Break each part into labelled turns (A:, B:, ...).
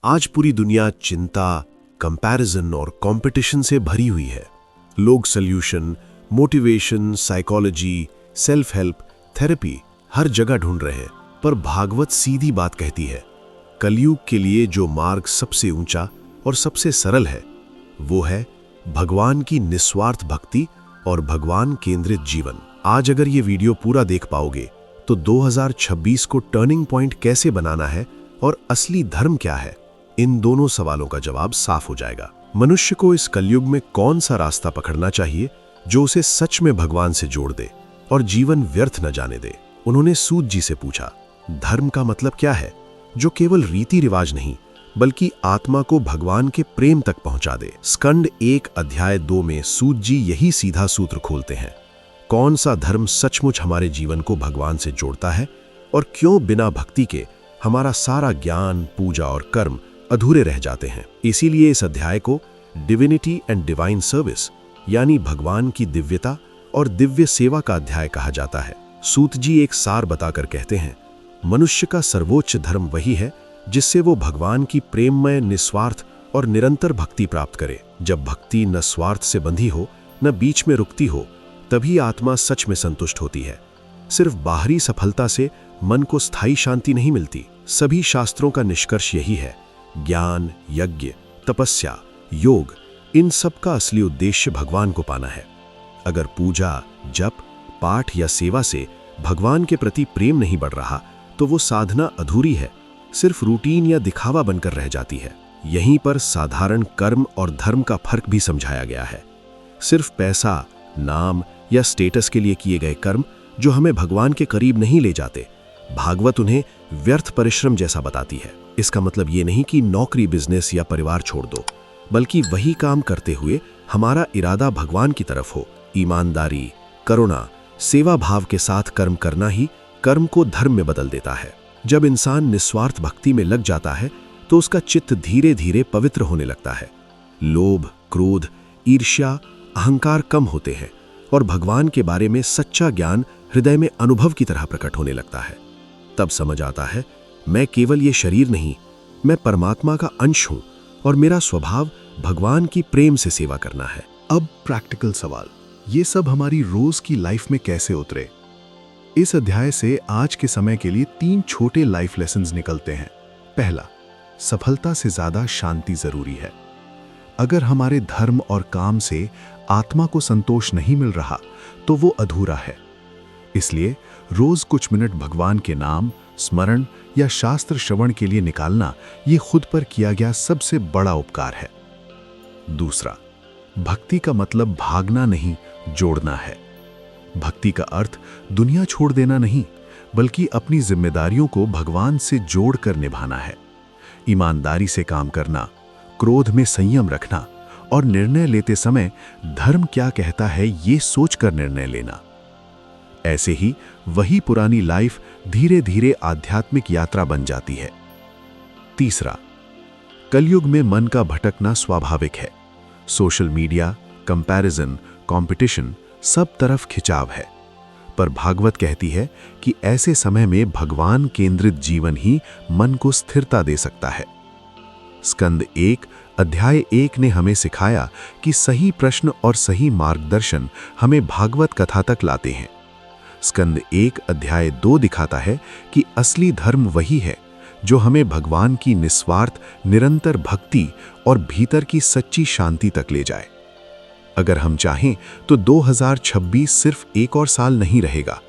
A: आज पूरी दुनिया चिंता, कंपैरिजन और कंपटीशन से भरी हुई है। लोग solution, motivation, psychology, self help, therapy हर जगह ढूंढ रहे हैं, पर भागवत सीधी बात कहती है, कलयुग के लिए जो मार्ग सबसे ऊंचा और सबसे सरल है, वो है भगवान की निस्वार्थ भक्ति और भगवान केंद्रित जीवन। आज अगर ये वीडियो पूरा देख पाओगे तो 2026 को टर्निंग पॉइंट कैसे बनाना है और असली धर्म क्या है, इन दोनों सवालों का जवाब साफ हो जाएगा। मनुष्य को इस कलयुग में कौन सा रास्ता पकड़ना चाहिए जो उसे सच में भगवान से जोड़ दे और जीवन व्यर्थ न जाने दे। उन्होंने सूत जी से पूछा, धर्म का मतलब क्या है जो केवल रीति रिवाज नहीं बल्कि आत्मा को भगवान के प्रेम तक पहुंचा दे। स्कंद 1 अध्याय 2 में सूत जी यही सीधा सूत्र खोलते हैं। कौन सा धर्म सचमुच हमारे जीवन को भगवान से जोड़ता है और क्यों बिना भक्ति के हमारा सारा ज्ञान, पूजा और कर्म अधूरे रह जाते हैं। इसीलिए इस अध्याय को डिविनिटी एंड डिवाइन सर्विस यानी भगवान की दिव्यता और दिव्य सेवा का अध्याय कहा जाता है। सूत जी एक सार बताकर कहते हैं, मनुष्य का सर्वोच्च धर्म वही है जिससे वो भगवान की प्रेममय, निस्वार्थ और निरंतर भक्ति प्राप्त करे। जब भक्ति न स्वार्थ से बंधी हो न बीच में रुकती हो, तभी आत्मा सच में संतुष्ट होती है। सिर्फ बाहरी सफलता से मन को स्थायी शांति नहीं मिलती। सभी शास्त्रों का निष्कर्ष यही है, ज्ञान, यज्ञ, तपस्या, योग, इन सब का असली उद्देश्य भगवान को पाना है। अगर पूजा, जप, पाठ या सेवा से भगवान के प्रति प्रेम नहीं बढ़ रहा तो वो साधना अधूरी है, सिर्फ रूटीन या दिखावा बनकर रह जाती है। यहीं पर साधारण कर्म और धर्म का फर्क भी समझाया गया है। सिर्फ पैसा, नाम या स्टेटस के लिए किए गए कर्म जो हमें भगवान के करीब नहीं ले जाते, भागवत उन्हें व्यर्थ परिश्रम जैसा बताती है। इसका मतलब ये नहीं कि नौकरी, बिजनेस या परिवार छोड़ दो, बल्कि वही काम करते हुए हमारा इरादा भगवान की तरफ हो। ईमानदारी, करुणा, सेवा भाव के साथ कर्म करना ही कर्म को धर्म में बदल देता है। जब इंसान निस्वार्थ भक्ति में लग जाता है तो उसका चित्त धीरे धीरे पवित्र होने लगता है। लोभ, क्रोध, ईर्ष्या, अहंकार कम होते हैं और भगवान के बारे में सच्चा ज्ञान हृदय में अनुभव की तरह प्रकट होने लगता है। तब समझ आता है, मैं केवल ये शरीर नहीं, मैं परमात्मा का अंश हूं और मेरा स्वभाव भगवान की प्रेम से सेवा करना है।
B: अब प्रैक्टिकल सवाल, ये सब हमारी रोज की लाइफ में कैसे उतरे? इस अध्याय से आज के समय के लिए 3 छोटे लाइफ लेसन्स निकलते हैं। पहला, सफलता से ज्यादा शांति जरूरी है। अगर हमारे धर्म और काम से आत्मा को संतोष नहीं मिल रहा तो वो अधूरा है। इसलिए रोज कुछ मिनट भगवान के नाम, स्मरण या शास्त्र श्रवण के लिए निकालना ये खुद पर किया गया सबसे बड़ा उपकार है। दूसरा, भक्ति का मतलब भागना नहीं, जोड़ना है। भक्ति का अर्थ दुनिया छोड़ देना नहीं, बल्कि अपनी जिम्मेदारियों को भगवान से जोड़कर निभाना है। ईमानदारी से काम करना, क्रोध में संयम रखना और निर्णय लेते समय धर्म क्या कहता है ये सोचकर निर्णय लेना। ऐसे ही वही पुरानी लाइफ धीरे धीरे आध्यात्मिक यात्रा बन जाती है। तीसरा, कलयुग में मन का भटकना स्वाभाविक है। सोशल मीडिया, कंपैरिजन, कंपटीशन, सब तरफ खिंचाव है। पर भागवत कहती है कि ऐसे समय में भगवान केंद्रित जीवन ही मन को स्थिरता दे सकता है। स्कंद 1 अध्याय 1 ने हमें सिखाया कि सही प्रश्न और सही मार्गदर्शन हमें भागवत कथा तक लाते हैं। स्कंद 1 अध्याय 2 दिखाता है कि असली धर्म वही है जो हमें भगवान की निस्वार्थ, निरंतर भक्ति और भीतर की सच्ची शांति तक ले जाए। अगर हम चाहें तो 2026 सिर्फ एक और साल नहीं रहेगा।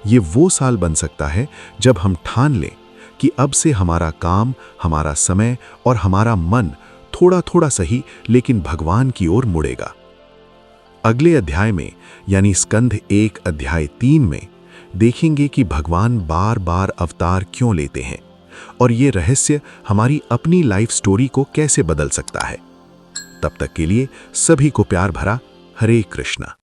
B: ये वो साल बन सकता है जब हम ठान लें कि अब से हमारा काम, हमारा समय और हमारा मन थोड़ा थोड़ा सही लेकिन भगवान की ओर मुड़ेगा। अगले अध्याय में यानी स्कंद 1 अध्याय 3 में देखेंगे कि भगवान बार बार अवतार क्यों लेते हैं और ये रहस्य हमारी अपनी लाइफ स्टोरी को कैसे बदल सकता है। तब तक के लिए सभी को प्यार भरा हरे कृष्णा।